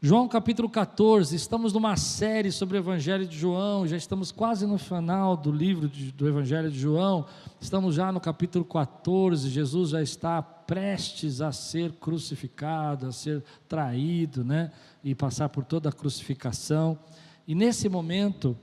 João capítulo 14, estamos numa série sobre o Evangelho de João, já estamos quase no final do livro do Evangelho de João, estamos já no capítulo 14, Jesus já está prestes a ser crucificado, a ser traído, e passar por toda a crucificação, e nesse momento,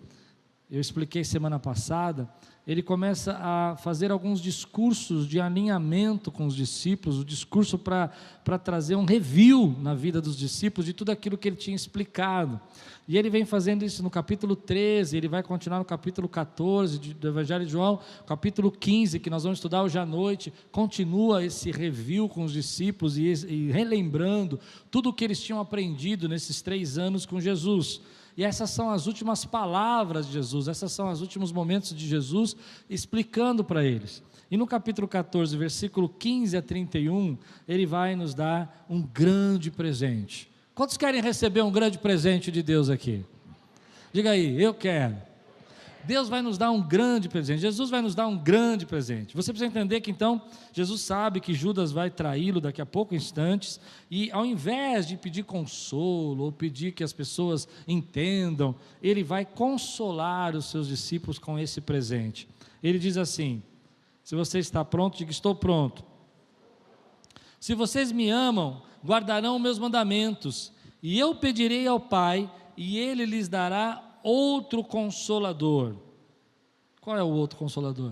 eu expliquei semana passada, ele começa a fazer alguns discursos de alinhamento com os discípulos, o discurso para trazer um review na vida dos discípulos de tudo aquilo que ele tinha explicado, e ele vem fazendo isso no capítulo 13, ele vai continuar no capítulo 14 do Evangelho de João, capítulo 15, que nós vamos estudar hoje à noite, continua esse review com os discípulos e relembrando tudo o que eles tinham aprendido nesses 3 anos com Jesus. E essas são as últimas palavras de Jesus, esses são os últimos momentos de Jesus explicando para eles. E no capítulo 14, versículo 15 a 31, ele vai nos dar um grande presente. Quantos querem receber um grande presente de Deus aqui? Diga aí, eu quero. Deus vai nos dar um grande presente, Jesus vai nos dar um grande presente. Você precisa entender que então, Jesus sabe que Judas vai traí-lo daqui a poucos instantes, e ao invés de pedir consolo, ou pedir que as pessoas entendam, ele vai consolar os seus discípulos com esse presente. Ele diz assim, se você está pronto, diga, estou pronto. Se vocês me amam, guardarão meus mandamentos, e eu pedirei ao Pai, e Ele lhes dará outro Consolador. Qual é o outro Consolador?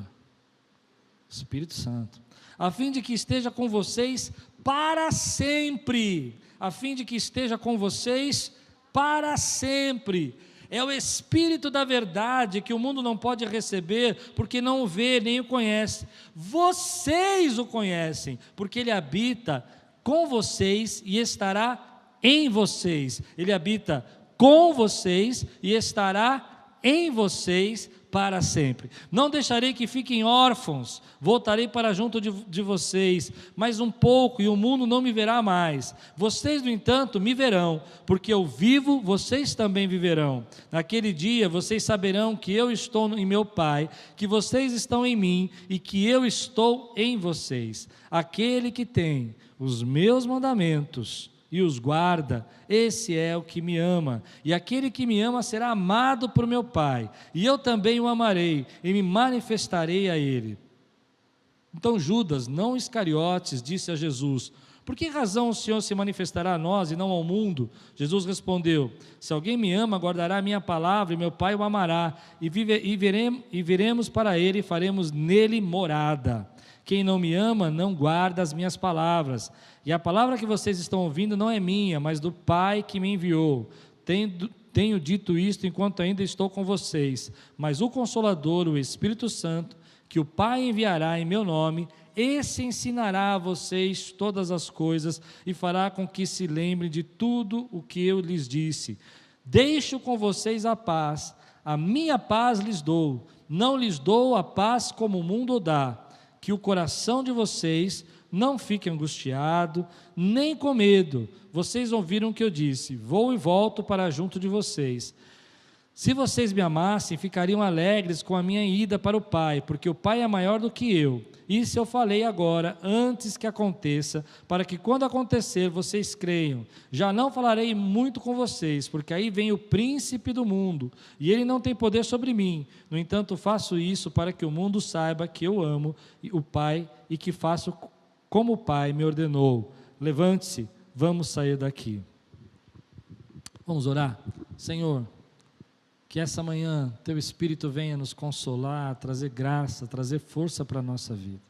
Espírito Santo, a fim de que esteja com vocês para sempre, a fim de que esteja com vocês para sempre. É o Espírito da verdade que o mundo não pode receber, porque não o vê nem o conhece. Vocês o conhecem, porque Ele habita com vocês e estará em vocês. Ele habita com vocês e estará em vocês para sempre. Não deixarei que fiquem órfãos, voltarei para junto de vocês, mais um pouco e o mundo não me verá mais. Vocês, no entanto, me verão, porque eu vivo, vocês também viverão. Naquele dia vocês saberão que eu estou em meu Pai, que vocês estão em mim e que eu estou em vocês. Aquele que tem os meus mandamentos e os guarda, esse é o que me ama, e aquele que me ama será amado por meu Pai, e eu também o amarei, e me manifestarei a ele. Então Judas, não Iscariotes, disse a Jesus, por que razão o Senhor se manifestará a nós e não ao mundo? Jesus respondeu, se alguém me ama, guardará a minha palavra, e meu Pai o amará, e viremos para ele, e faremos nele morada. Quem não me ama, não guarda as minhas palavras, e a palavra que vocês estão ouvindo não é minha, mas do Pai que me enviou. Tenho dito isto enquanto ainda estou com vocês, mas o Consolador, o Espírito Santo, que o Pai enviará em meu nome, esse ensinará a vocês todas as coisas e fará com que se lembrem de tudo o que eu lhes disse. Deixo com vocês a paz, a minha paz lhes dou, não lhes dou a paz como o mundo dá. Que o coração de vocês não fique angustiado, nem com medo. Vocês ouviram o que eu disse, vou e volto para junto de vocês. Se vocês me amassem, ficariam alegres com a minha ida para o Pai, porque o Pai é maior do que eu. Isso eu falei agora, antes que aconteça, para que quando acontecer, vocês creiam. Já não falarei muito com vocês, porque aí vem o príncipe do mundo, e ele não tem poder sobre mim. No entanto, faço isso para que o mundo saiba que eu amo o Pai, e que faço como o Pai me ordenou. Levante-se, vamos sair daqui. Vamos orar? Senhor, que essa manhã Teu Espírito venha nos consolar, trazer graça, trazer força para a nossa vida.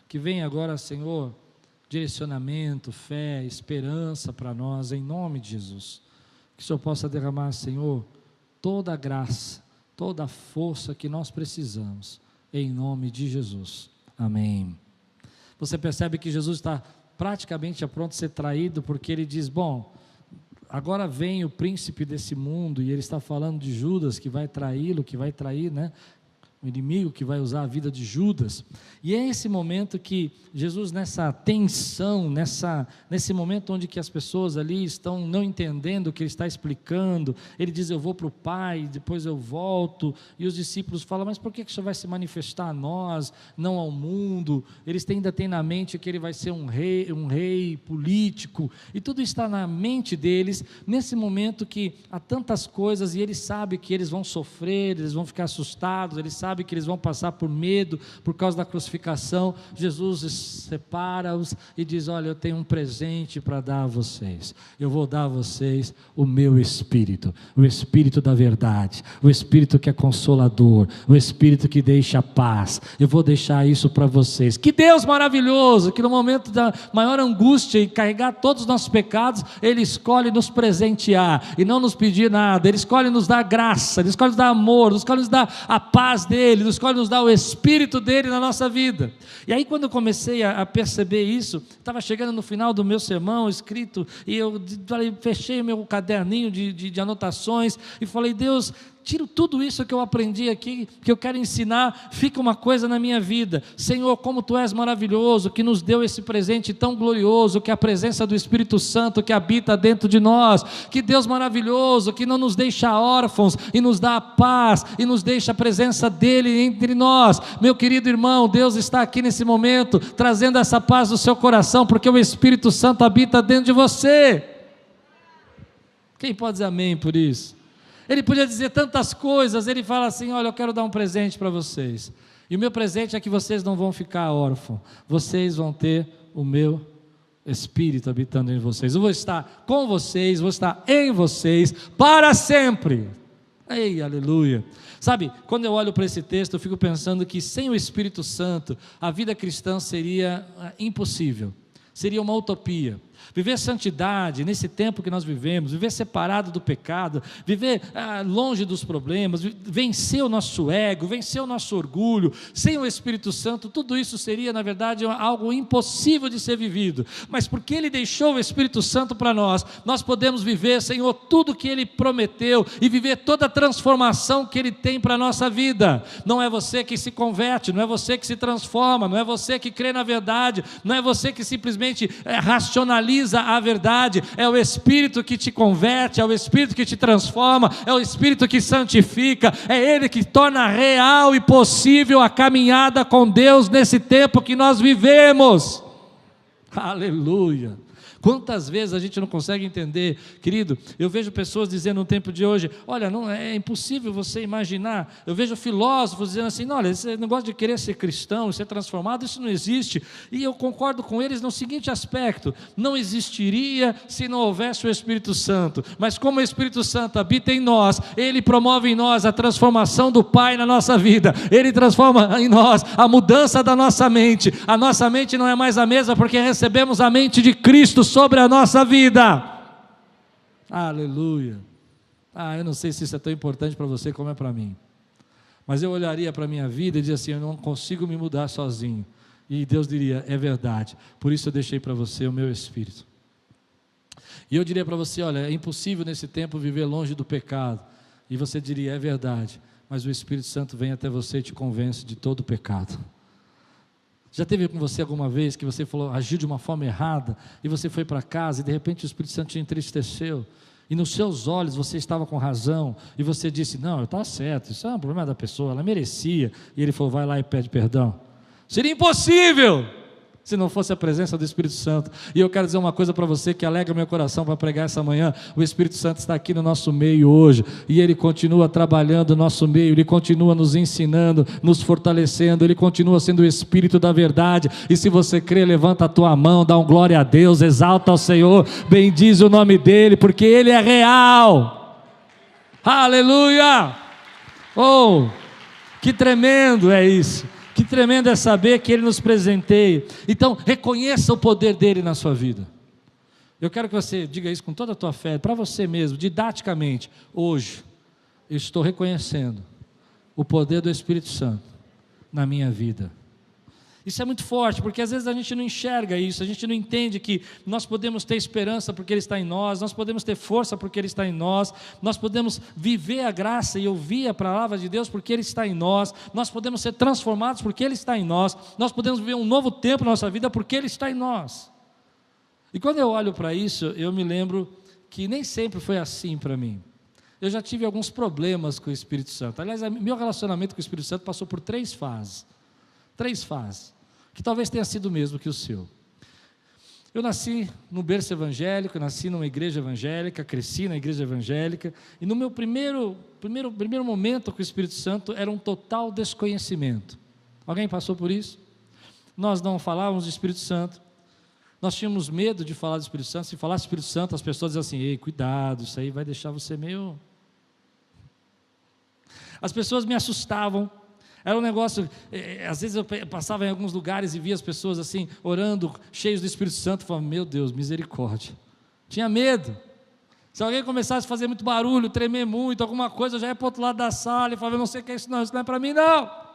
Que venha agora, Senhor, direcionamento, fé, esperança para nós, em nome de Jesus. Que o Senhor possa derramar, Senhor, toda a graça, toda a força que nós precisamos, em nome de Jesus. Amém. Você percebe que Jesus está praticamente a pronto de ser traído, porque ele diz, bom, agora vem o príncipe desse mundo, e ele está falando de Judas, que vai traí-lo, que vai trair, o inimigo que vai usar a vida de Judas. E é esse momento que Jesus, nessa tensão, nesse momento onde que as pessoas ali estão não entendendo o que ele está explicando, ele diz: eu vou para o Pai, depois eu volto, e os discípulos falam: mas por que o Senhor vai se manifestar a nós, não ao mundo? Eles ainda têm na mente que ele vai ser um rei político, e tudo está na mente deles, nesse momento que há tantas coisas, e ele sabe que eles vão sofrer, eles vão ficar assustados, ele sabe que eles vão passar por medo, por causa da crucificação. Jesus separa-os e diz: olha, eu tenho um presente para dar a vocês, eu vou dar a vocês o meu Espírito, o Espírito da verdade, o Espírito que é consolador, o Espírito que deixa paz, eu vou deixar isso para vocês. Que Deus maravilhoso, que no momento da maior angústia e carregar todos os nossos pecados, Ele escolhe nos presentear, e não nos pedir nada, Ele escolhe nos dar graça, Ele escolhe nos dar amor, Ele escolhe nos dar a paz dEle, Ele escolhe nos dar o Espírito dEle na nossa vida. E aí quando eu comecei a perceber isso, estava chegando no final do meu sermão escrito, e eu fechei o meu caderninho de anotações, e falei: Deus, tiro tudo isso que eu aprendi aqui, que eu quero ensinar, fica uma coisa na minha vida. Senhor, como Tu és maravilhoso, que nos deu esse presente tão glorioso, que é a presença do Espírito Santo que habita dentro de nós. Que Deus maravilhoso, que não nos deixa órfãos, e nos dá a paz, e nos deixa a presença dEle entre nós. Meu querido irmão, Deus está aqui nesse momento, trazendo essa paz no seu coração, porque o Espírito Santo habita dentro de você. Quem pode dizer amém por isso? Ele podia dizer tantas coisas, ele fala assim: olha, eu quero dar um presente para vocês, e o meu presente é que vocês não vão ficar órfãos, vocês vão ter o meu Espírito habitando em vocês, eu vou estar com vocês, vou estar em vocês para sempre. Ei, aleluia. Sabe, quando eu olho para esse texto, eu fico pensando que sem o Espírito Santo, a vida cristã seria impossível, seria uma utopia. Viver santidade nesse tempo que nós vivemos, viver separado do pecado, viver longe dos problemas, vencer o nosso ego, vencer o nosso orgulho, sem o Espírito Santo, tudo isso seria na verdade algo impossível de ser vivido. Mas porque Ele deixou o Espírito Santo para nós, nós podemos viver, Senhor, tudo que Ele prometeu, e viver toda a transformação que Ele tem para a nossa vida. Não é você que se converte, não é você que se transforma, não é você que crê na verdade, não é você que simplesmente racionaliza a verdade, é o Espírito que te converte, é o Espírito que te transforma, é o Espírito que santifica, é Ele que torna real e possível a caminhada com Deus nesse tempo que nós vivemos. Aleluia. Quantas vezes a gente não consegue entender, querido? Eu vejo pessoas dizendo no tempo de hoje: olha, não é impossível você imaginar. Eu vejo filósofos dizendo assim: olha, esse negócio de querer ser cristão, ser transformado, isso não existe. E eu concordo com eles no seguinte aspecto: não existiria se não houvesse o Espírito Santo. Mas como o Espírito Santo habita em nós, Ele promove em nós a transformação do Pai na nossa vida, Ele transforma em nós a mudança da nossa mente. A nossa mente não é mais a mesma, porque recebemos a mente de Cristo sobre a nossa vida. Aleluia. Eu não sei se isso é tão importante para você como é para mim, mas eu olharia para a minha vida e diria assim: eu não consigo me mudar sozinho. E Deus diria: é verdade, por isso eu deixei para você o meu Espírito. E eu diria para você: olha, é impossível nesse tempo viver longe do pecado. E você diria: é verdade, mas o Espírito Santo vem até você e te convence de todo o pecado. Já teve com você alguma vez que você agiu de uma forma errada, e você foi para casa e de repente o Espírito Santo te entristeceu, e nos seus olhos você estava com razão, e você disse: não, eu estava certo, isso é um problema da pessoa, ela merecia, e ele falou: vai lá e pede perdão? Seria impossível se não fosse a presença do Espírito Santo. E eu quero dizer uma coisa para você que alegra meu coração para pregar essa manhã: o Espírito Santo está aqui no nosso meio hoje, e Ele continua trabalhando no nosso meio, Ele continua nos ensinando, nos fortalecendo, Ele continua sendo o Espírito da verdade. E se você crê, levanta a tua mão, dá um glória a Deus, exalta ao Senhor, bendize o nome dEle, porque Ele é real. Aleluia! Oh, que tremendo é isso! Que tremendo é saber que Ele nos presenteia. Então, reconheça o poder dEle na sua vida. Eu quero que você diga isso com toda a tua fé, para você mesmo, didaticamente. Hoje, eu estou reconhecendo o poder do Espírito Santo na minha vida. Isso é muito forte, porque às vezes a gente não enxerga isso, a gente não entende que nós podemos ter esperança porque Ele está em nós, nós podemos ter força porque Ele está em nós, nós podemos viver a graça e ouvir a palavra de Deus porque Ele está em nós, nós podemos ser transformados porque Ele está em nós, nós podemos viver um novo tempo na nossa vida porque Ele está em nós. E quando eu olho para isso, eu me lembro que nem sempre foi assim para mim. Eu já tive alguns problemas com o Espírito Santo. Aliás, meu relacionamento com o Espírito Santo passou por 3 fases. 3 fases. Que talvez tenha sido o mesmo que o seu. Eu nasci no berço evangélico, nasci numa igreja evangélica, cresci na igreja evangélica, e no meu primeiro momento com o Espírito Santo era um total desconhecimento. Alguém passou por isso? Nós não falávamos de Espírito Santo, nós tínhamos medo de falar do Espírito Santo. Se falasse Espírito Santo, as pessoas diziam assim: ei, cuidado, isso aí vai deixar você meio... As pessoas me assustavam. Era um negócio, às vezes eu passava em alguns lugares e via as pessoas assim, orando, cheios do Espírito Santo, e falava: meu Deus, misericórdia. Tinha medo. Se alguém começasse a fazer muito barulho, tremer muito, alguma coisa, eu já ia para o outro lado da sala e falava: eu não sei o que é isso não é para mim não.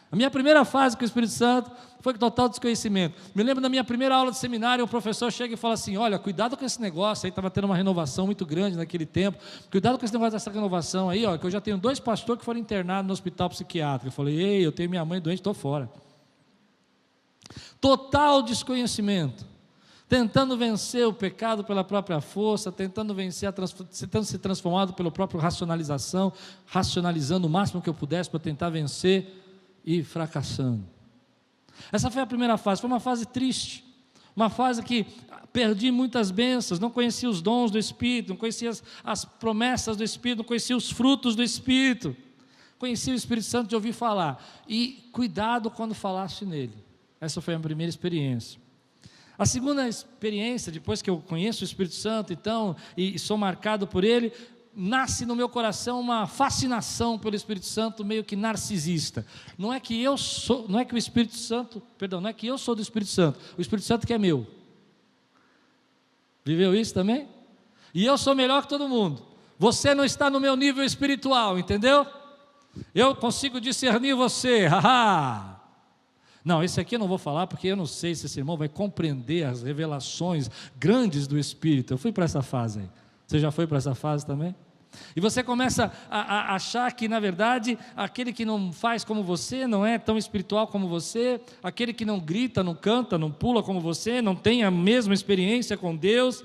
A minha primeira fase com o Espírito Santo foi com total desconhecimento. Me lembro da minha primeira aula de seminário, o professor chega e fala assim: olha, cuidado com esse negócio aí, estava tendo uma renovação muito grande naquele tempo, cuidado com esse negócio dessa renovação aí, ó, que eu já tenho 2 pastores que foram internados no hospital psiquiátrico. Eu falei: ei, eu tenho minha mãe doente, estou fora. Total desconhecimento, tentando vencer o pecado pela própria força, tentando vencer, tentando ser transformado pela própria racionalização, racionalizando o máximo que eu pudesse para tentar vencer e fracassando. Essa foi a primeira fase, foi uma fase triste, uma fase que perdi muitas bênçãos, não conhecia os dons do Espírito, não conhecia as promessas do Espírito, não conhecia os frutos do Espírito, conhecia o Espírito Santo de ouvir falar, e cuidado quando falasse nele. Essa foi a primeira experiência. A segunda experiência, depois que eu conheço o Espírito Santo então, e sou marcado por ele, nasce no meu coração uma fascinação pelo Espírito Santo, meio que narcisista. Não é que eu sou do Espírito Santo, o Espírito Santo que é meu. Viveu isso também? E eu sou melhor que todo mundo. Você não está no meu nível espiritual, entendeu? Eu consigo discernir você, haha. Não, esse aqui eu não vou falar porque eu não sei se esse irmão vai compreender as revelações grandes do Espírito. Eu fui para essa fase aí. Você já foi para essa fase também? E você começa a achar que, na verdade, aquele que não faz como você, não é tão espiritual como você, aquele que não grita, não canta, não pula como você, não tem a mesma experiência com Deus,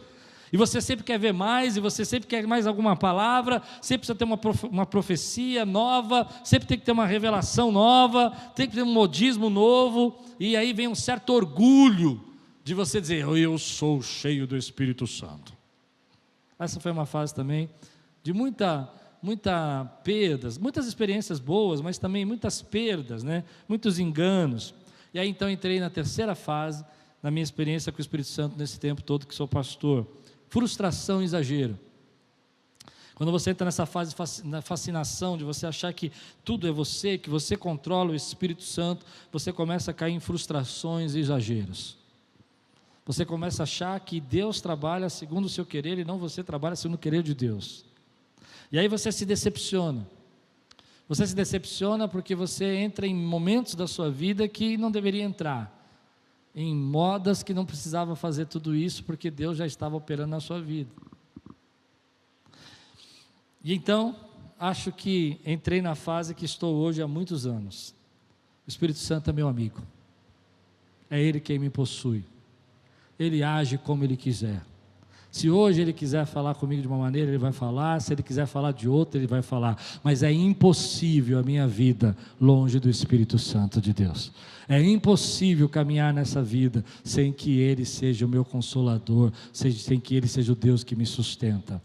e você sempre quer ver mais, e você sempre quer mais alguma palavra, sempre precisa ter uma profecia nova, sempre tem que ter uma revelação nova, tem que ter um modismo novo, e aí vem um certo orgulho de você dizer: eu sou cheio do Espírito Santo. Essa foi uma fase também de muita perdas, muitas experiências boas, mas também muitas perdas, né? Muitos enganos. E aí então entrei na terceira fase, na minha experiência com o Espírito Santo nesse tempo todo que sou pastor. Frustração e exagero. Quando você entra nessa fase, na fascinação de você achar que tudo é você, que você controla o Espírito Santo, você começa a cair em frustrações e exageros. Você começa a achar que Deus trabalha segundo o seu querer e não você trabalha segundo o querer de Deus. E aí você se decepciona. Você se decepciona porque você entra em momentos da sua vida que não deveria entrar. Em modas que não precisava fazer tudo isso porque Deus já estava operando na sua vida. E então, acho que entrei na fase que estou hoje há muitos anos. O Espírito Santo é meu amigo. É Ele quem me possui. Ele age como Ele quiser. Se hoje Ele quiser falar comigo de uma maneira, Ele vai falar. Se Ele quiser falar de outra, Ele vai falar. Mas é impossível a minha vida longe do Espírito Santo de Deus. É impossível caminhar nessa vida sem que Ele seja o meu consolador, sem que Ele seja o Deus que me sustenta.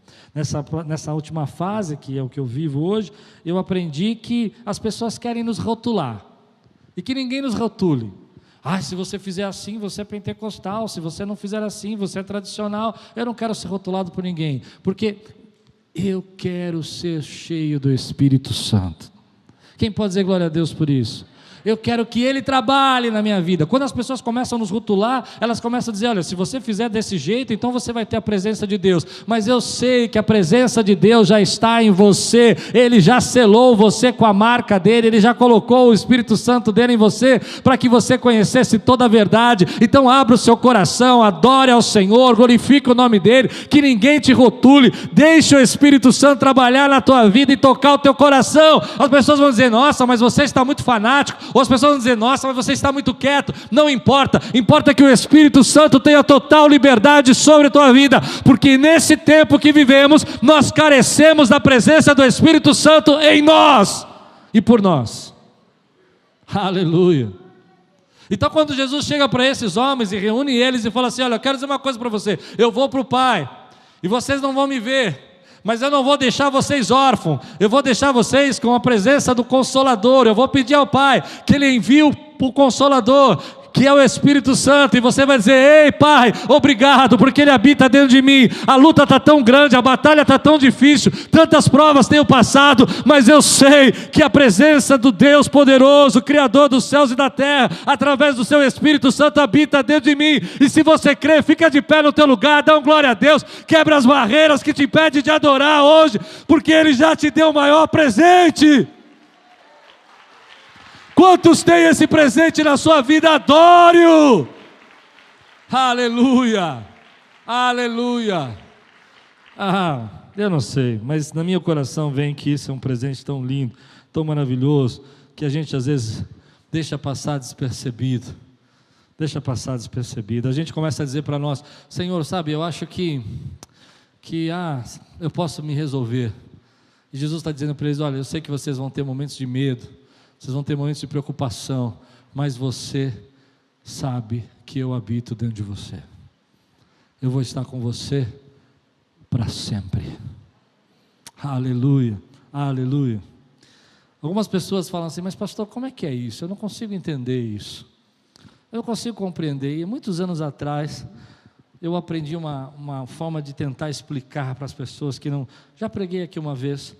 Nessa última fase, que é o que eu vivo hoje, eu aprendi que as pessoas querem nos rotular. E que ninguém nos rotule. Se você fizer assim, você é pentecostal. Se você não fizer assim, você é tradicional. Eu não quero ser rotulado por ninguém, porque eu quero ser cheio do Espírito Santo. Quem pode dizer glória a Deus por isso? Eu quero que Ele trabalhe na minha vida. Quando as pessoas começam a nos rotular, elas começam a dizer, olha, se você fizer desse jeito, então você vai ter a presença de Deus. Mas eu sei que a presença de Deus já está em você. Ele já selou você com a marca dele. Ele já colocou o Espírito Santo dele em você, para que você conhecesse toda a verdade. Então abra o seu coração, adore ao Senhor, glorifique o nome dele, que ninguém te rotule. Deixe o Espírito Santo trabalhar na tua vida e tocar o teu coração. As pessoas vão dizer, nossa, mas você está muito fanático. Ou as pessoas vão dizer, nossa, mas você está muito quieto. Não importa, importa que o Espírito Santo tenha total liberdade sobre a tua vida, porque nesse tempo que vivemos, nós carecemos da presença do Espírito Santo em nós e por nós. Aleluia. Então quando Jesus chega para esses homens e reúne eles e fala assim, olha, eu quero dizer uma coisa para você, eu vou para o Pai, e vocês não vão me ver, mas eu não vou deixar vocês órfãos, eu vou deixar vocês com a presença do Consolador. Eu vou pedir ao Pai que Ele envie o Consolador, que é o Espírito Santo, e você vai dizer, ei Pai, obrigado, porque Ele habita dentro de mim. A luta está tão grande, a batalha está tão difícil, tantas provas tenho passado, mas eu sei que a presença do Deus poderoso, Criador dos céus e da terra, através do seu Espírito Santo habita dentro de mim. E se você crê, fica de pé no teu lugar, dá um glória a Deus, quebra as barreiras que te impedem de adorar hoje, porque Ele já te deu o maior presente. Quantos têm esse presente na sua vida? Adore-o! Aleluia! Aleluia! Eu não sei, mas na meu coração vem que isso é um presente tão lindo, tão maravilhoso, que a gente às vezes deixa passar despercebido. Deixa passar despercebido. A gente começa a dizer para nós, Senhor, sabe, eu acho que eu posso me resolver. E Jesus está dizendo para eles, olha, eu sei que vocês vão ter momentos de medo, vocês vão ter momentos de preocupação, mas você sabe que eu habito dentro de você. Eu vou estar com você para sempre. Aleluia, aleluia. Algumas pessoas falam assim, mas pastor, como é que é isso? Eu não consigo entender isso. Eu não consigo compreender. E muitos anos atrás, eu aprendi uma forma de tentar explicar para as pessoas que não... Já preguei aqui uma vez,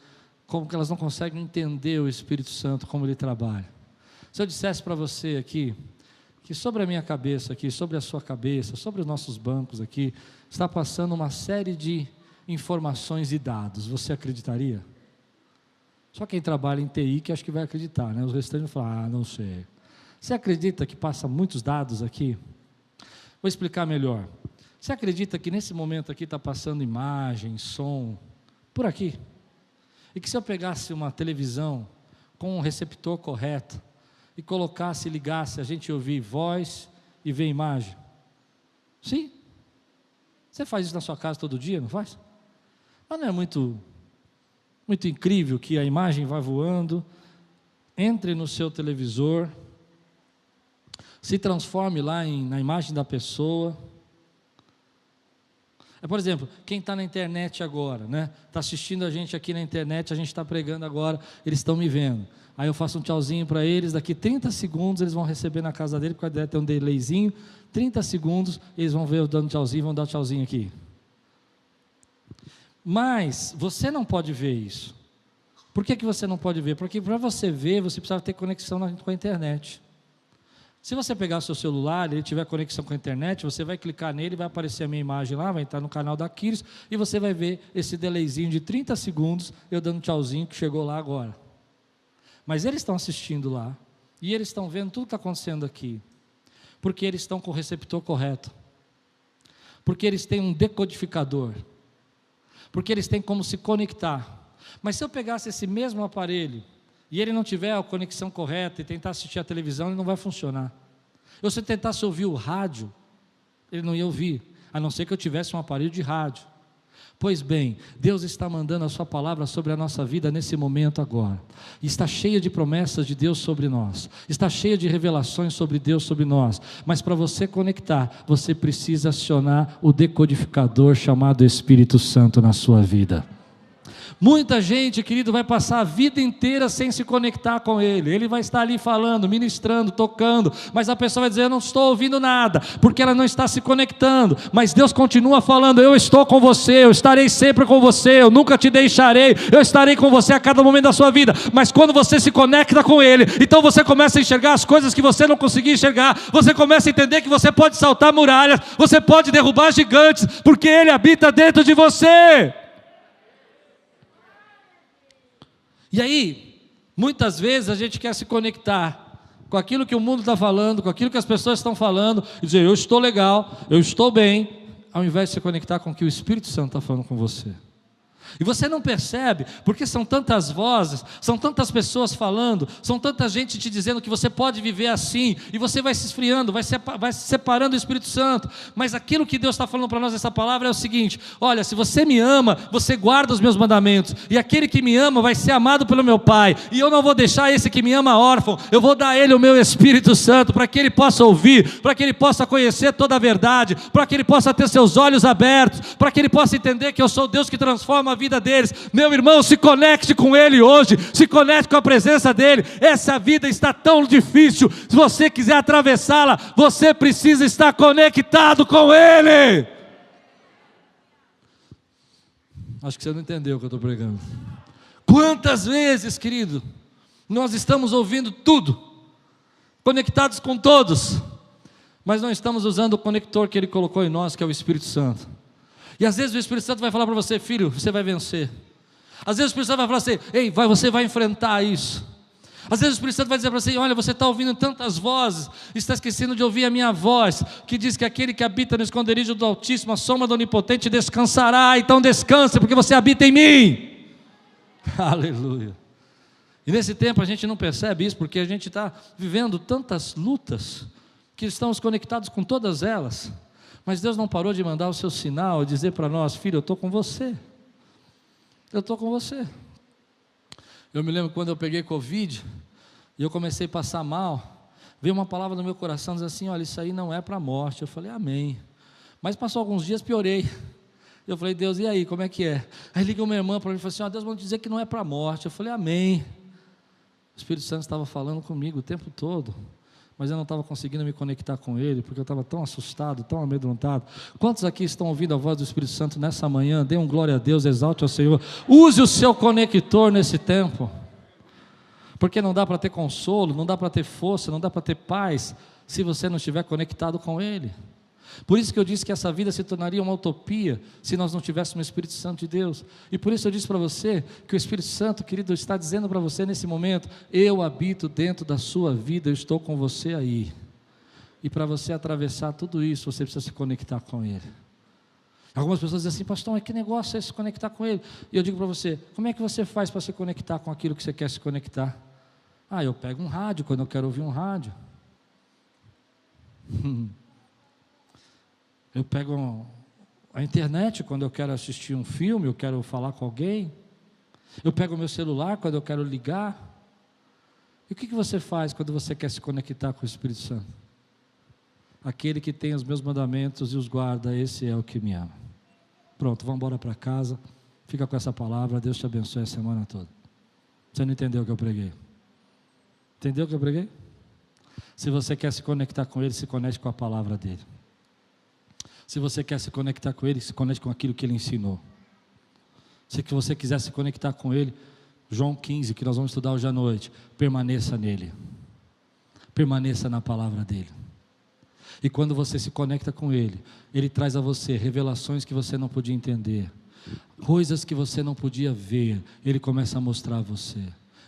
como que elas não conseguem entender o Espírito Santo, como ele trabalha. Se eu dissesse para você aqui, que sobre a minha cabeça aqui, sobre a sua cabeça, sobre os nossos bancos aqui, está passando uma série de informações e dados, você acreditaria? Só quem trabalha em TI que acho que vai acreditar, né? Os restantes vão falar, não sei. Você acredita que passa muitos dados aqui? Vou explicar melhor. Você acredita que nesse momento aqui está passando imagem, som, por aqui? E que se eu pegasse uma televisão com um receptor correto e colocasse, ligasse, a gente ouvir voz e ver imagem? Sim? Você faz isso na sua casa todo dia, não faz? Mas não é muito incrível que a imagem vá voando, entre no seu televisor, se transforme lá na imagem da pessoa. Por exemplo, quem está na internet agora, né? Está assistindo a gente aqui na internet, a gente está pregando agora, eles estão me vendo. Aí eu faço um tchauzinho para eles, daqui 30 segundos eles vão receber na casa dele, porque deve ter um delayzinho, 30 segundos, eles vão ver eu dando tchauzinho, vão dar tchauzinho aqui. Mas você não pode ver isso. Por que você não pode ver? Porque para você ver, você precisa ter conexão com a internet. Se você pegar o seu celular, ele tiver conexão com a internet, você vai clicar nele, vai aparecer a minha imagem lá, vai entrar no canal da Quiris, e você vai ver esse delayzinho de 30 segundos, eu dando tchauzinho que chegou lá agora. Mas eles estão assistindo lá, e eles estão vendo tudo que está acontecendo aqui, porque eles estão com o receptor correto, porque eles têm um decodificador, porque eles têm como se conectar. Mas se eu pegasse esse mesmo aparelho, e ele não tiver a conexão correta e tentar assistir a televisão, ele não vai funcionar. Ou se eu tentasse ouvir o rádio, ele não ia ouvir, a não ser que eu tivesse um aparelho de rádio. Pois bem, Deus está mandando a sua palavra sobre a nossa vida nesse momento agora. Está cheia de promessas de Deus sobre nós, está cheia de revelações sobre Deus sobre nós, mas para você conectar, você precisa acionar o decodificador chamado Espírito Santo na sua vida. Muita gente, querido, vai passar a vida inteira sem se conectar com Ele. Ele vai estar ali falando, ministrando, tocando, mas a pessoa vai dizer: eu não estou ouvindo nada, porque ela não está se conectando. Mas Deus continua falando: eu estou com você, eu estarei sempre com você, eu nunca te deixarei, eu estarei com você a cada momento da sua vida. Mas quando você se conecta com Ele, então você começa a enxergar as coisas que você não conseguia enxergar, você começa a entender que você pode saltar muralhas, você pode derrubar gigantes, porque Ele habita dentro de você. E aí, muitas vezes a gente quer se conectar com aquilo que o mundo está falando, com aquilo que as pessoas estão falando, e dizer: eu estou legal, eu estou bem, ao invés de se conectar com o que o Espírito Santo está falando com você. E você não percebe, porque são tantas vozes, são tantas pessoas falando, são tanta gente te dizendo que você pode viver assim, e você vai se esfriando, vai se separando do Espírito Santo. Mas aquilo que Deus está falando para nós nessa palavra é o seguinte: olha, se você me ama, você guarda os meus mandamentos, e aquele que me ama vai ser amado pelo meu Pai, e eu não vou deixar esse que me ama órfão, eu vou dar a ele o meu Espírito Santo, para que ele possa ouvir, para que ele possa conhecer toda a verdade, para que ele possa ter seus olhos abertos, para que ele possa entender que eu sou o Deus que transforma a vida deles. Meu irmão, se conecte com Ele hoje, se conecte com a presença dEle. Essa vida está tão difícil, se você quiser atravessá-la, você precisa estar conectado com Ele. Acho que você não entendeu o que eu estou pregando. Quantas vezes, querido, nós estamos ouvindo tudo, conectados com todos, mas não estamos usando o conector que Ele colocou em nós, que é o Espírito Santo. E às vezes o Espírito Santo vai falar para você: filho, você vai vencer. Às vezes o Espírito Santo vai falar assim: ei, você vai enfrentar isso. Às vezes o Espírito Santo vai dizer para você: olha, você está ouvindo tantas vozes, está esquecendo de ouvir a minha voz, que diz que aquele que habita no esconderijo do Altíssimo, a sombra do Onipotente, descansará. Então descanse, porque você habita em mim. Aleluia. E nesse tempo a gente não percebe isso, porque a gente está vivendo tantas lutas, que estamos conectados com todas elas. Mas Deus não parou de mandar o seu sinal e dizer para nós: filho, eu estou com você. Eu estou com você. Eu me lembro quando eu peguei Covid e eu comecei a passar mal, veio uma palavra no meu coração, diz assim: olha, isso aí não é para a morte. Eu falei: amém. Mas passou alguns dias, piorei. Eu falei: Deus, e aí, como é que é? Aí ligou minha irmã para mim e falou assim: ó, Deus vai dizer que não é para a morte. Eu falei: amém. O Espírito Santo estava falando comigo o tempo todo, mas eu não estava conseguindo me conectar com Ele, porque eu estava tão assustado, tão amedrontado. Quantos aqui estão ouvindo a voz do Espírito Santo nessa manhã? Dê um glória a Deus, exalte ao Senhor. Use o seu conector nesse tempo, porque não dá para ter consolo, não dá para ter força, não dá para ter paz, se você não estiver conectado com Ele. Por isso que eu disse que essa vida se tornaria uma utopia, se nós não tivéssemos o Espírito Santo de Deus. E por isso eu disse para você, que o Espírito Santo, querido, está dizendo para você nesse momento: eu habito dentro da sua vida, eu estou com você aí. E para você atravessar tudo isso, você precisa se conectar com Ele. Algumas pessoas dizem assim: pastor, mas que negócio é se conectar com Ele? E eu digo para você: como é que você faz para se conectar com aquilo que você quer se conectar? Ah, eu pego um rádio quando eu quero ouvir um rádio. Eu pego a internet quando eu quero assistir um filme, eu quero falar com alguém. Eu pego o meu celular quando eu quero ligar. E o que você faz quando você quer se conectar com o Espírito Santo? Aquele que tem os meus mandamentos e os guarda, esse é o que me ama. Pronto, vamos embora para casa. Fica com essa palavra, Deus te abençoe a semana toda. Você não entendeu o que eu preguei? Entendeu o que eu preguei? Se você quer se conectar com Ele, se conecte com a palavra dEle. Se você quer se conectar com Ele, se conecte com aquilo que Ele ensinou. Se você quiser se conectar com Ele, João 15, que nós vamos estudar hoje à noite, permaneça nele. Permaneça na palavra dEle. E quando você se conecta com Ele, Ele traz a você revelações que você não podia entender, coisas que você não podia ver, Ele começa a mostrar a você,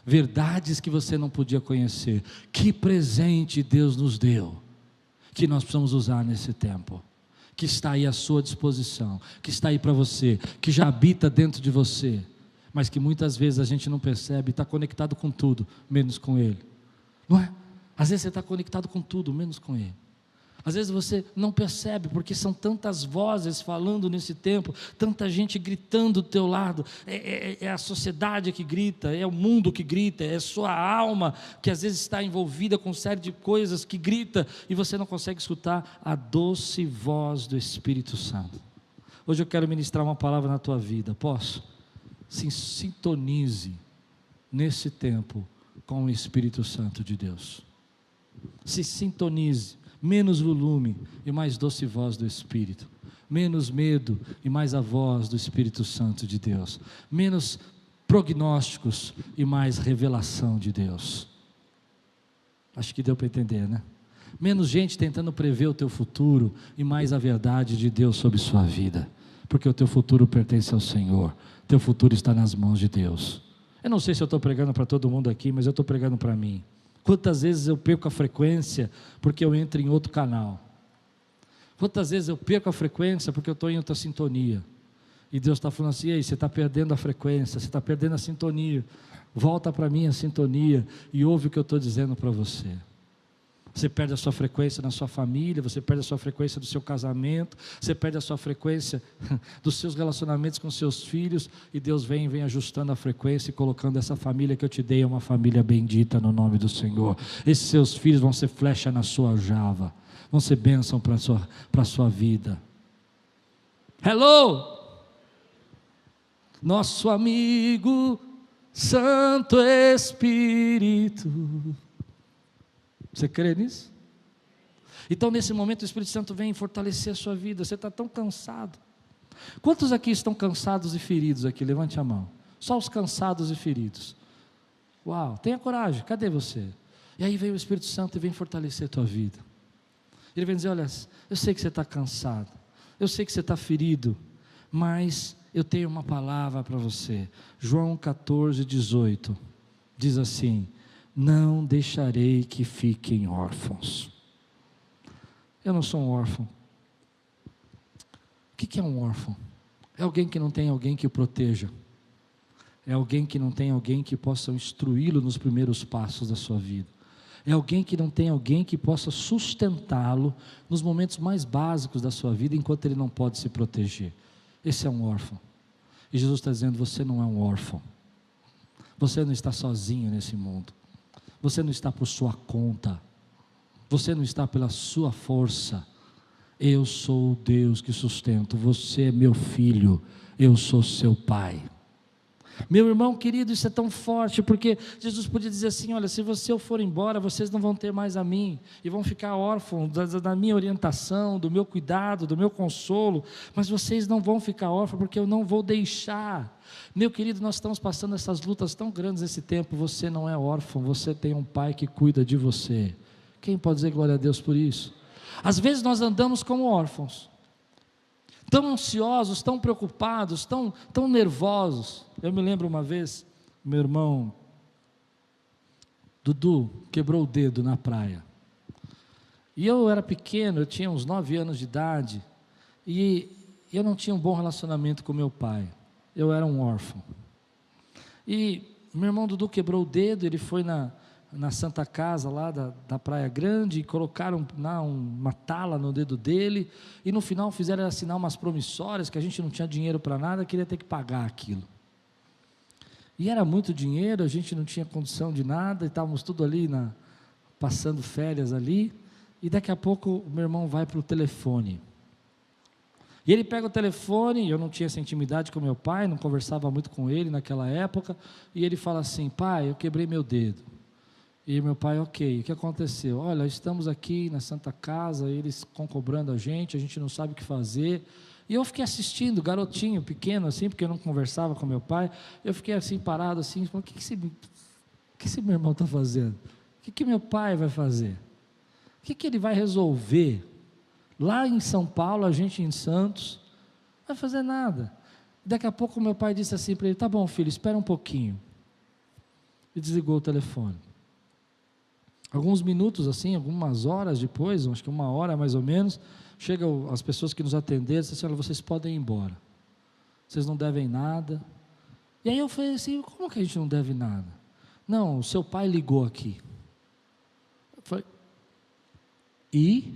verdades que você não podia conhecer. Que presente Deus nos deu, que nós precisamos usar nesse tempo, que está aí à sua disposição, que está aí para você, que já habita dentro de você, mas que muitas vezes a gente não percebe, está conectado com tudo, menos com Ele, não é? Às vezes você está conectado com tudo, menos com Ele. Às vezes você não percebe, porque são tantas vozes falando nesse tempo, tanta gente gritando do teu lado, é a sociedade que grita, é o mundo que grita, é a sua alma que às vezes está envolvida com uma série de coisas que grita, e você não consegue escutar a doce voz do Espírito Santo. Hoje eu quero ministrar uma palavra na tua vida, posso? se sintonize nesse tempo com o Espírito Santo de Deus. Se sintonize, menos volume e mais doce voz do Espírito, menos medo e mais a voz do Espírito Santo de Deus, menos prognósticos e mais revelação de Deus. Acho que deu para entender, né? Menos gente tentando prever o teu futuro e mais a verdade de Deus sobre sua vida, porque o teu futuro pertence ao Senhor, teu futuro está nas mãos de Deus. Eu não sei se eu estou pregando para todo mundo aqui, mas eu estou pregando para mim. Quantas vezes eu perco a frequência porque eu entro em outro canal? Quantas vezes eu perco a frequência porque eu estou em outra sintonia? E Deus está falando assim: ei, você está perdendo a frequência, você está perdendo a sintonia. Volta para mim a sintonia e ouve o que eu estou dizendo para você. Você perde a sua frequência na sua família, você perde a sua frequência do seu casamento, você perde a sua frequência dos seus relacionamentos com seus filhos, e Deus vem ajustando a frequência e colocando essa família que eu te dei, uma família bendita no nome do Senhor. Esses seus filhos vão ser flecha na sua aljava, vão ser bênção para a sua vida. Hello! Nosso amigo Santo Espírito. Você crê nisso? Então nesse momento o Espírito Santo vem fortalecer a sua vida. Você está tão cansado. Quantos aqui estão cansados e feridos aqui? Levante a mão. Só os cansados e feridos. Uau, tenha coragem, cadê você? E aí vem o Espírito Santo e vem fortalecer a tua vida. Ele vem dizer: olha, eu sei que você está cansado, eu sei que você está ferido, mas eu tenho uma palavra para você. João 14:18 diz assim: não deixarei que fiquem órfãos. Eu não sou um órfão. O que é um órfão? É alguém que não tem alguém que o proteja, é alguém que não tem alguém que possa instruí-lo nos primeiros passos da sua vida, é alguém que não tem alguém que possa sustentá-lo nos momentos mais básicos da sua vida, enquanto ele não pode se proteger. Esse é um órfão. E Jesus está dizendo: você não é um órfão, você não está sozinho nesse mundo, você não está por sua conta, você não está pela sua força. Eu sou o Deus que sustento, você é meu filho, eu sou seu pai. Meu irmão querido, isso é tão forte, porque Jesus podia dizer assim: olha, se eu for embora, vocês não vão ter mais a mim, e vão ficar órfãos da minha orientação, do meu cuidado, do meu consolo, mas vocês não vão ficar órfãos, porque eu não vou deixar. Meu querido, nós estamos passando essas lutas tão grandes nesse tempo. Você não é órfão, você tem um pai que cuida de você. Quem pode dizer glória a Deus por isso? Às vezes nós andamos como órfãos, tão ansiosos, tão preocupados, tão nervosos. Eu me lembro uma vez, meu irmão Dudu quebrou o dedo na praia, e eu era pequeno, eu tinha uns 9 anos de idade, e eu não tinha um bom relacionamento com meu pai, eu era um órfão, e meu irmão Dudu quebrou o dedo. Ele foi na Santa Casa lá da Praia Grande, e colocaram uma tala no dedo dele, e no final fizeram assinar umas promissórias, que a gente não tinha dinheiro para nada, queria ter que pagar aquilo, e era muito dinheiro, a gente não tinha condição de nada, e estávamos tudo ali, passando férias ali, e daqui a pouco o meu irmão vai para o telefone, e ele pega o telefone. Eu não tinha essa intimidade com meu pai, não conversava muito com ele naquela época, e ele fala assim: pai, eu quebrei meu dedo. E meu pai: ok, o que aconteceu? Olha, estamos aqui na Santa Casa, eles estão cobrando a gente não sabe o que fazer. E eu fiquei assistindo, garotinho, pequeno assim, porque eu não conversava com meu pai. Eu fiquei assim, parado assim, falando: o que esse meu irmão está fazendo? O que meu pai vai fazer? O que ele vai resolver? Lá em São Paulo, a gente em Santos, não vai fazer nada. Daqui a pouco meu pai disse assim para ele: tá bom, filho, espera um pouquinho. E desligou o telefone. Alguns minutos assim, algumas horas depois, acho que 1 hora mais ou menos, chegam as pessoas que nos atenderam e disseram assim: olha, vocês podem ir embora, vocês não devem nada. E aí eu falei assim: como que a gente não deve nada? Não, o seu pai ligou aqui. Eu falei: e?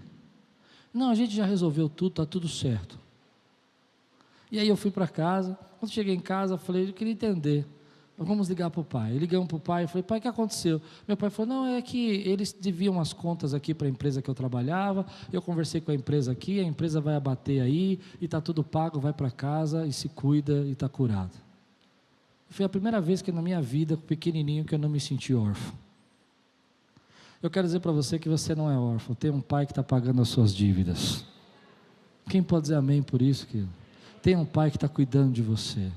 Não, a gente já resolveu tudo, está tudo certo. E aí eu fui para casa. Quando cheguei em casa, eu falei: eu queria entender, vamos ligar para o pai. Ligamos para o pai, eu falei: pai, o que aconteceu? Meu pai falou: não, é que eles deviam as contas aqui para a empresa que eu trabalhava, eu conversei com a empresa aqui, a empresa vai abater aí, e está tudo pago, vai para casa e se cuida e está curado. Foi a primeira vez que na minha vida, pequenininho, que eu não me senti órfão. Eu quero dizer para você que você não é órfão, tem um pai que está pagando as suas dívidas. Quem pode dizer amém por isso, querido? Tem um pai que está cuidando de você.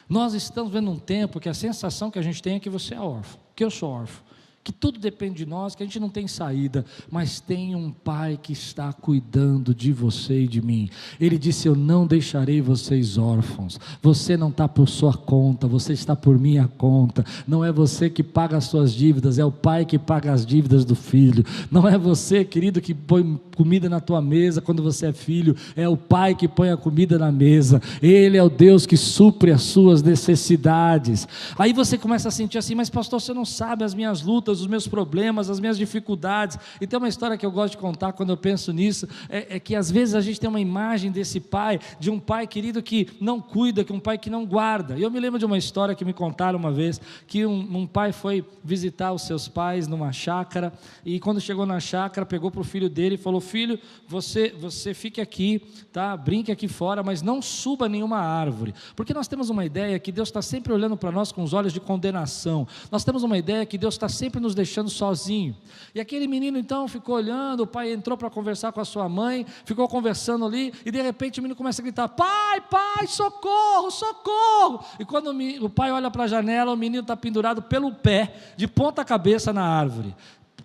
Nós estamos vendo um tempo que a sensação que a gente tem é que você é órfão, que eu sou órfão, que tudo depende de nós, que a gente não tem saída, mas tem um pai que está cuidando de você e de mim. Ele disse: eu não deixarei vocês órfãos. Você não está por sua conta, você está por minha conta. Não é você que paga as suas dívidas, é o pai que paga as dívidas do filho. Não é você, querido, que põe comida na tua mesa quando você é filho, é o pai que põe a comida na mesa. Ele é o Deus que supre as suas necessidades. Aí você começa a sentir assim: mas pastor, você não sabe as minhas lutas, os meus problemas, as minhas dificuldades. E tem uma história que eu gosto de contar quando eu penso nisso, é que às vezes a gente tem uma imagem desse pai, de um pai querido que não cuida, que um pai que não guarda. E eu me lembro de uma história que me contaram uma vez, que um pai foi visitar os seus pais numa chácara, e quando chegou na chácara, pegou para o filho dele e falou: filho, você fique aqui, tá? Brinque aqui fora, mas não suba nenhuma árvore, porque nós temos uma ideia que Deus está sempre olhando para nós com os olhos de condenação. Nós temos uma ideia que Deus está sempre nos deixando sozinho. E aquele menino então ficou olhando, o pai entrou para conversar com a sua mãe, ficou conversando ali, e de repente o menino começa a gritar: pai, socorro, socorro. E quando o pai olha para a janela, o menino está pendurado pelo pé, de ponta cabeça na árvore,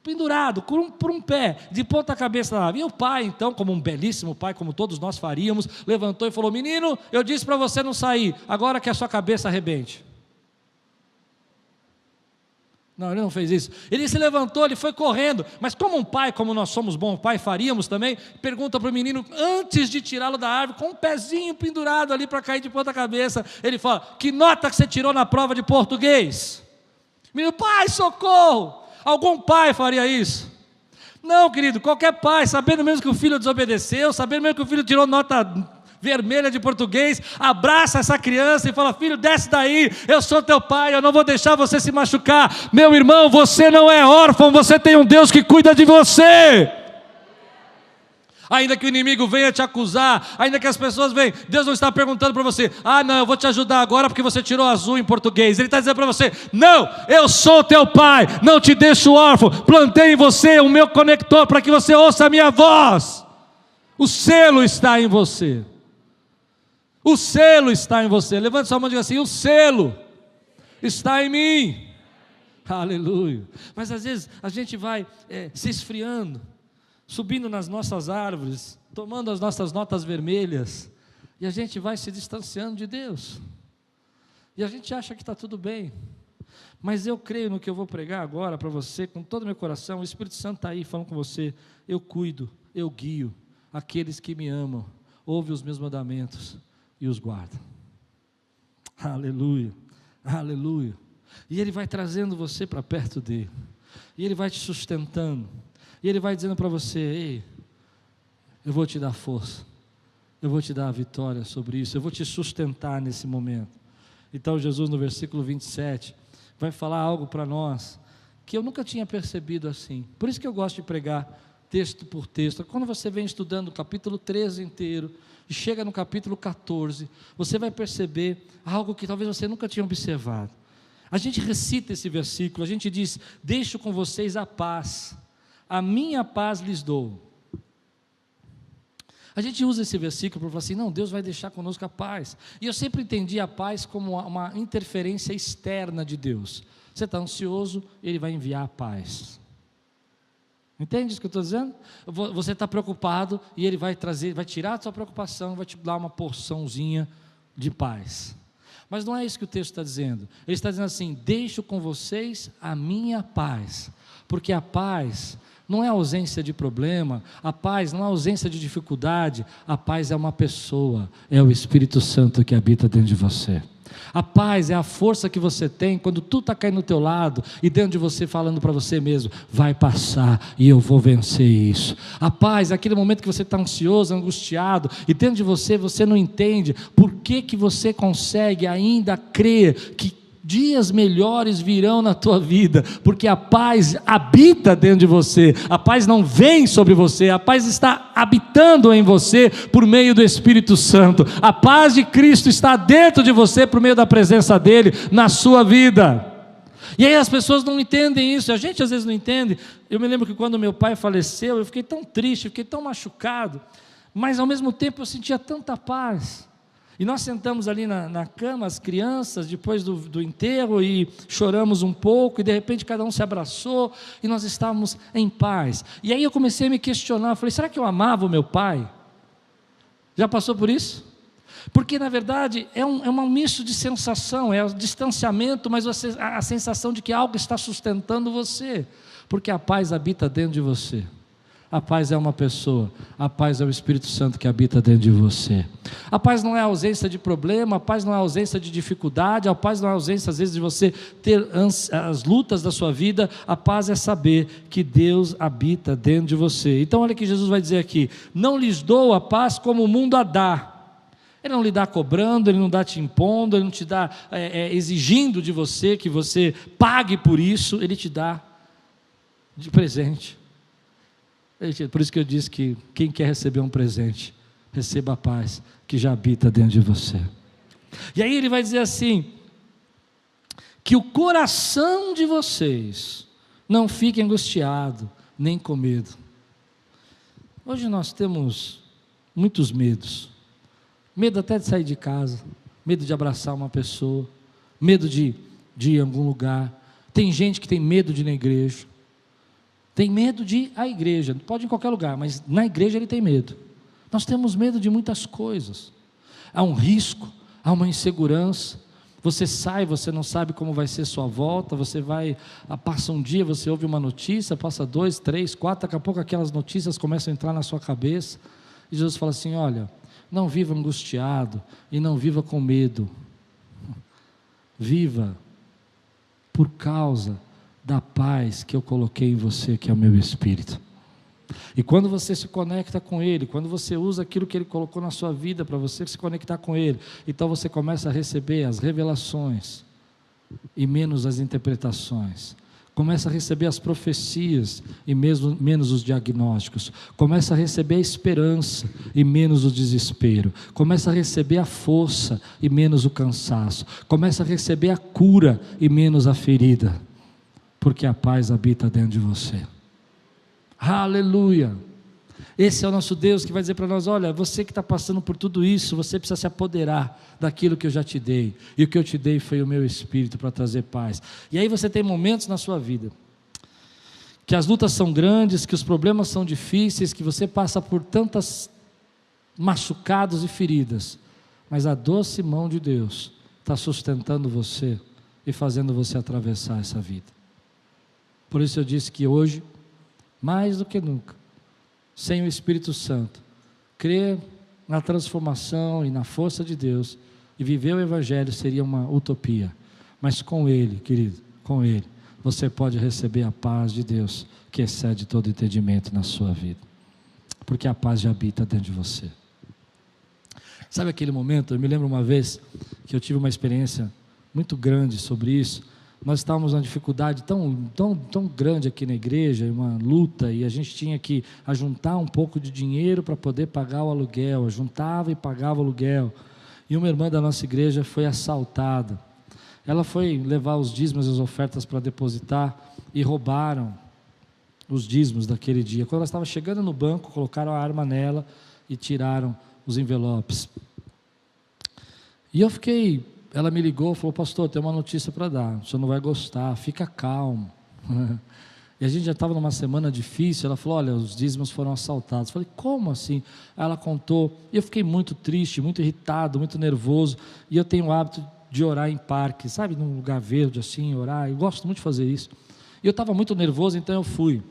pendurado por um pé, de ponta cabeça na árvore. E o pai então, como um belíssimo pai, como todos nós faríamos, levantou e falou: menino, eu disse para você não sair, agora que a sua cabeça arrebente. Não, ele não fez isso. Ele se levantou, ele foi correndo, mas como um pai, como nós somos bom pai, faríamos também, pergunta para o menino, antes de tirá-lo da árvore, com um pezinho pendurado ali para cair de ponta cabeça, ele fala: que nota que você tirou na prova de português? Menino: pai, socorro. Algum pai faria isso? Não, querido, qualquer pai, sabendo mesmo que o filho desobedeceu, sabendo mesmo que o filho tirou nota vermelha de português, abraça essa criança e fala: filho, desce daí, eu sou teu pai, eu não vou deixar você se machucar. Meu irmão, você não é órfão, você tem um Deus que cuida de você. Ainda que o inimigo venha te acusar, ainda que as pessoas venham, Deus não está perguntando para você: ah não, eu vou te ajudar agora porque você tirou azul em português. Ele está dizendo para você: não, eu sou teu pai, não te deixo órfão, plantei em você o meu conector para que você ouça a minha voz. O selo está em você. O selo está em você. Levante sua mão e diga assim: o selo está em mim. Aleluia. Mas às vezes a gente vai se esfriando, subindo nas nossas árvores, tomando as nossas notas vermelhas, e a gente vai se distanciando de Deus, e a gente acha que está tudo bem. Mas eu creio no que eu vou pregar agora para você, com todo o meu coração. O Espírito Santo está aí falando com você: eu cuido, eu guio aqueles que me amam, ouve os meus mandamentos e os guarda. Aleluia, aleluia. E Ele vai trazendo você para perto dEle, e Ele vai te sustentando, e Ele vai dizendo para você: ei, eu vou te dar força, eu vou te dar a vitória sobre isso, eu vou te sustentar nesse momento. Então Jesus, no versículo 27, vai falar algo para nós, que eu nunca tinha percebido assim. Por isso que eu gosto de pregar texto por texto. Quando você vem estudando o capítulo 13 inteiro, e chega no capítulo 14, você vai perceber algo que talvez você nunca tinha observado. A gente recita esse versículo, a gente diz: deixo com vocês a paz, a minha paz lhes dou. A gente usa esse versículo para falar assim: não, Deus vai deixar conosco a paz. E eu sempre entendi a paz como uma interferência externa de Deus. Você está ansioso, Ele vai enviar a paz. Entende isso que eu estou dizendo? Você está preocupado e Ele vai trazer, vai tirar a sua preocupação, vai te dar uma porçãozinha de paz. Mas não é isso que o texto está dizendo. Ele está dizendo assim: deixo com vocês a minha paz, porque a paz não é ausência de problema, a paz não é ausência de dificuldade, a paz é uma pessoa, é o Espírito Santo que habita dentro de você. A paz é a força que você tem quando tudo está caindo do teu lado, e dentro de você falando para você mesmo: vai passar e eu vou vencer isso. A paz é aquele momento que você está ansioso, angustiado, e dentro de você não entende por que você consegue ainda crer que dias melhores virão na tua vida, porque a paz habita dentro de você, a paz não vem sobre você, a paz está habitando em você por meio do Espírito Santo, a paz de Cristo está dentro de você por meio da presença dEle na sua vida. E aí as pessoas não entendem isso, a gente às vezes não entende. Eu me lembro que quando meu pai faleceu, eu fiquei tão triste, eu fiquei tão machucado, mas ao mesmo tempo eu sentia tanta paz. E nós sentamos ali na cama, as crianças, depois do enterro, e choramos um pouco, e de repente cada um se abraçou, e nós estávamos em paz. E aí eu comecei a me questionar, eu falei, será que eu amava o meu pai? Já passou por isso? Porque na verdade é um misto de sensação, é o distanciamento, mas a sensação de que algo está sustentando você, porque a paz habita dentro de você. A paz é uma pessoa, a paz é o Espírito Santo que habita dentro de você. A paz não é a ausência de problema, a paz não é a ausência de dificuldade, a paz não é a ausência às vezes de você ter as lutas da sua vida. A paz é saber que Deus habita dentro de você. Então olha o que Jesus vai dizer aqui: não lhes dou a paz como o mundo a dá. Ele não lhe dá cobrando, Ele não dá te impondo, Ele não te dá exigindo de você que você pague por isso, Ele te dá de presente. Por isso que eu disse que quem quer receber um presente, receba a paz que já habita dentro de você. E aí ele vai dizer assim, que o coração de vocês não fique angustiado, nem com medo. Hoje nós temos muitos medos, medo até de sair de casa, medo de abraçar uma pessoa, medo de ir a algum lugar. Tem gente que tem medo de ir na igreja, tem medo de ir à igreja, pode ir em qualquer lugar, mas na igreja ele tem medo. Nós temos medo de muitas coisas, há um risco, há uma insegurança. Você sai, você não sabe como vai ser sua volta, você vai, passa um dia, você ouve uma notícia, passa 2, 3, 4, daqui a pouco aquelas notícias começam a entrar na sua cabeça, e Jesus fala assim, olha, não viva angustiado, e não viva com medo, viva por causa da paz que eu coloquei em você, que é o meu Espírito. E quando você se conecta com Ele, quando você usa aquilo que Ele colocou na sua vida para você se conectar com Ele, então você começa a receber as revelações e menos as interpretações, começa a receber as profecias e menos os diagnósticos, começa a receber a esperança e menos o desespero, começa a receber a força e menos o cansaço, começa a receber a cura e menos a ferida, porque a paz habita dentro de você. Aleluia! Esse é o nosso Deus que vai dizer para nós, olha, você que está passando por tudo isso, você precisa se apoderar daquilo que eu já te dei, e o que eu te dei foi o meu Espírito para trazer paz. E aí você tem momentos na sua vida, que as lutas são grandes, que os problemas são difíceis, que você passa por tantas machucados e feridas, mas a doce mão de Deus está sustentando você e fazendo você atravessar essa vida. Por isso eu disse que hoje, mais do que nunca, sem o Espírito Santo, crer na transformação e na força de Deus e viver o Evangelho seria uma utopia, mas com Ele, querido, com Ele, você pode receber a paz de Deus que excede todo entendimento na sua vida, porque a paz já habita dentro de você. Sabe aquele momento, eu me lembro uma vez que eu tive uma experiência muito grande sobre isso. Nós estávamos numa dificuldade tão grande aqui na igreja, uma luta, e a gente tinha que ajuntar um pouco de dinheiro para poder pagar o aluguel, ajuntava e pagava o aluguel, e uma irmã da nossa igreja foi assaltada. Ela foi levar os dízimos e as ofertas para depositar, e roubaram os dízimos daquele dia. Quando ela estava chegando no banco, colocaram a arma nela e tiraram os envelopes. E eu fiquei... Ela me ligou e falou, pastor, tem uma notícia para dar, o senhor não vai gostar, fica calmo. E a gente já estava numa semana difícil. Ela falou, olha, os dízimos foram assaltados. Eu falei, como assim? Aí ela contou, e eu fiquei muito triste, muito irritado, muito nervoso, e eu tenho o hábito de orar em parque, sabe, num lugar verde assim, orar, eu gosto muito de fazer isso. E eu estava muito nervoso, então eu fui.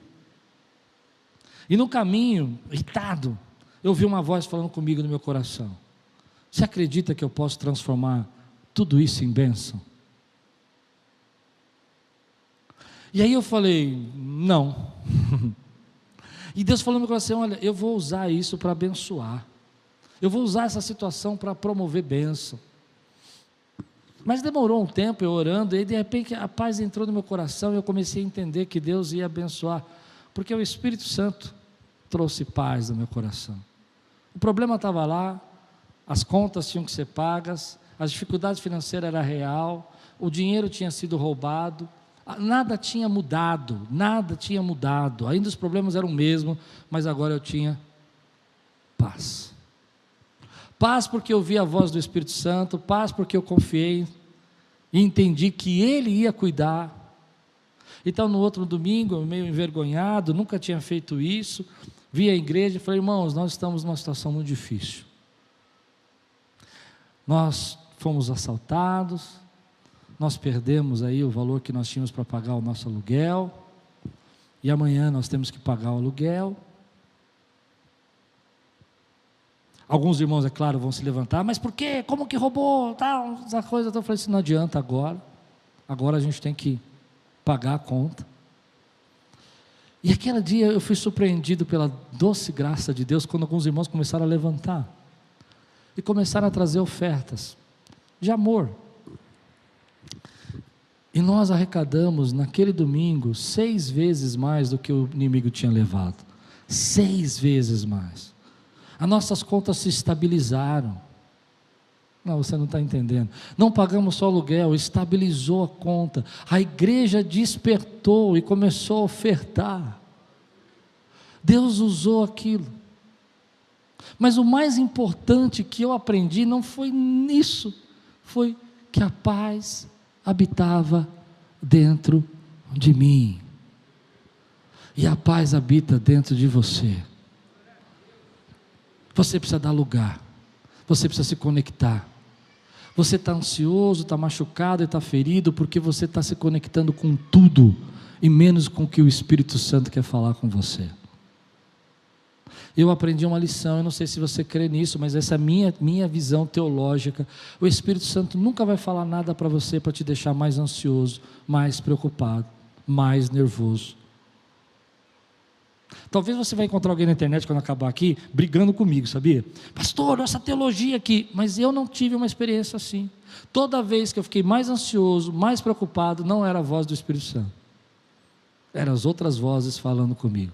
E no caminho, irritado, eu ouvi uma voz falando comigo no meu coração, você acredita que eu posso transformar tudo isso em bênção? E aí eu falei, não. E Deus falou no meu coração, olha, eu vou usar isso para abençoar, eu vou usar essa situação para promover bênção. Mas demorou um tempo eu orando, e de repente a paz entrou no meu coração, e eu comecei a entender que Deus ia abençoar, porque o Espírito Santo trouxe paz no meu coração. O problema estava lá, as contas tinham que ser pagas, as dificuldades financeiras eram real, o dinheiro tinha sido roubado, nada tinha mudado, ainda os problemas eram o mesmo, mas agora eu tinha paz. Paz porque eu vi a voz do Espírito Santo, paz porque eu confiei e entendi que Ele ia cuidar. Então no outro domingo, eu meio envergonhado, nunca tinha feito isso, vi a igreja e falei: irmãos, nós estamos numa situação muito difícil. Nós fomos assaltados, nós perdemos aí o valor que nós tínhamos para pagar o nosso aluguel, e amanhã nós temos que pagar o aluguel. Alguns irmãos, é claro, vão se levantar: mas por quê? Como que roubou? Tal, essa coisa. Eu falei assim: não adianta agora a gente tem que pagar a conta. E aquele dia eu fui surpreendido pela doce graça de Deus, quando alguns irmãos começaram a levantar, e começaram a trazer ofertas de amor, e nós arrecadamos naquele domingo 6 vezes mais do que o inimigo tinha levado, 6 vezes mais. As nossas contas se estabilizaram. Não, você não está entendendo. Não pagamos só aluguel, estabilizou a conta. A igreja despertou e começou a ofertar. Deus usou aquilo. Mas o mais importante que eu aprendi não foi nisso, foi que a paz habitava dentro de mim. E a paz habita dentro de você. Você precisa dar lugar, você precisa se conectar. Você está ansioso, está machucado e está ferido, porque você está se conectando com tudo, e menos com o que o Espírito Santo quer falar com você. Eu aprendi uma lição, eu não sei se você crê nisso, mas essa é a minha visão teológica. O Espírito Santo nunca vai falar nada para você para te deixar mais ansioso, mais preocupado, mais nervoso. Talvez você vai encontrar alguém na internet quando acabar aqui, brigando comigo, sabia? Pastor, essa teologia aqui, mas eu não tive uma experiência assim. Toda vez que eu fiquei mais ansioso, mais preocupado, não era a voz do Espírito Santo, eram as outras vozes falando comigo.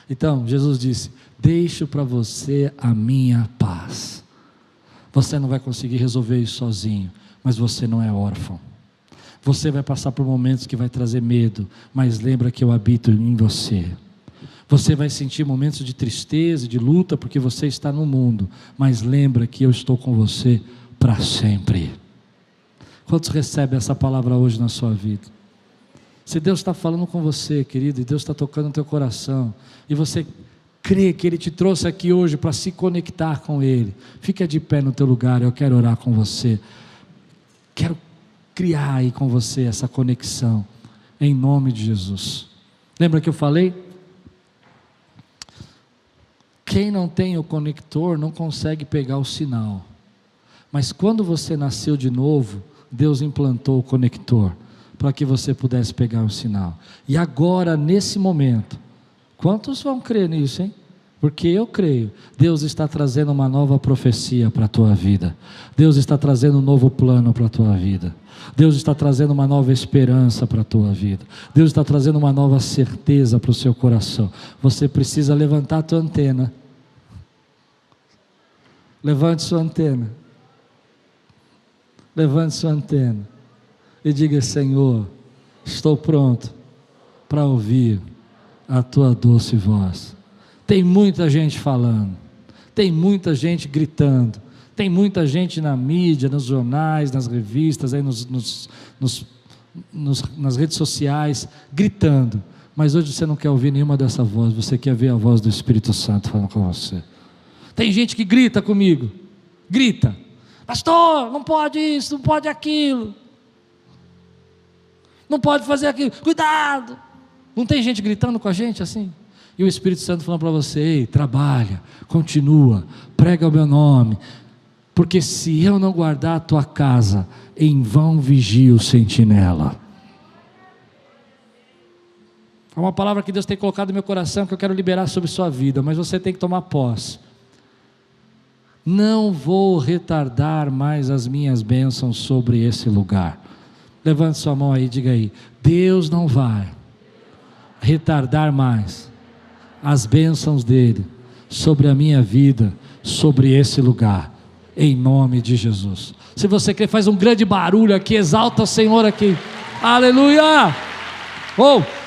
Então, Jesus disse: deixo para você a minha paz. Você não vai conseguir resolver isso sozinho, mas você não é órfão. Você vai passar por momentos que vai trazer medo, mas lembra que eu habito em você. Você vai sentir momentos de tristeza, de luta, porque você está no mundo, mas lembra que eu estou com você para sempre. Quantos recebem essa palavra hoje na sua vida? Se Deus está falando com você, querido, e Deus está tocando no teu coração, e você crê que Ele te trouxe aqui hoje para se conectar com Ele, fica de pé no teu lugar. Eu quero orar com você, quero criar aí com você essa conexão, em nome de Jesus. Lembra que eu falei? Quem não tem o conector não consegue pegar o sinal, mas quando você nasceu de novo, Deus implantou o conector, para que você pudesse pegar o sinal. E agora, nesse momento, quantos vão crer nisso, hein? Porque eu creio, Deus está trazendo uma nova profecia para a tua vida, Deus está trazendo um novo plano para a tua vida, Deus está trazendo uma nova esperança para a tua vida, Deus está trazendo uma nova certeza para o seu coração. Você precisa levantar a tua antena. Levante sua antena, levante sua antena e diga: Senhor, estou pronto para ouvir a tua doce voz. Tem muita gente falando, tem muita gente gritando, tem muita gente na mídia, nos jornais, nas revistas, aí nas redes sociais, gritando, mas hoje você não quer ouvir nenhuma dessa voz, você quer ver a voz do Espírito Santo falando com você. Tem gente que grita comigo, grita: pastor, não pode isso, não pode aquilo, não pode fazer aquilo, cuidado. Não tem gente gritando com a gente assim? E o Espírito Santo falando para você: ei, trabalha, continua, prega o meu nome, porque se eu não guardar a tua casa, em vão vigia o sentinela. É uma palavra que Deus tem colocado no meu coração, que eu quero liberar sobre sua vida, mas você tem que tomar posse. não vou retardar mais as minhas bênçãos sobre esse lugar. Levante sua mão aí, diga aí: Deus não vai retardar mais as bênçãos dele sobre a minha vida, sobre esse lugar, em nome de Jesus. Se você quer, faz um grande barulho aqui, exalta o Senhor aqui, aleluia! Oh!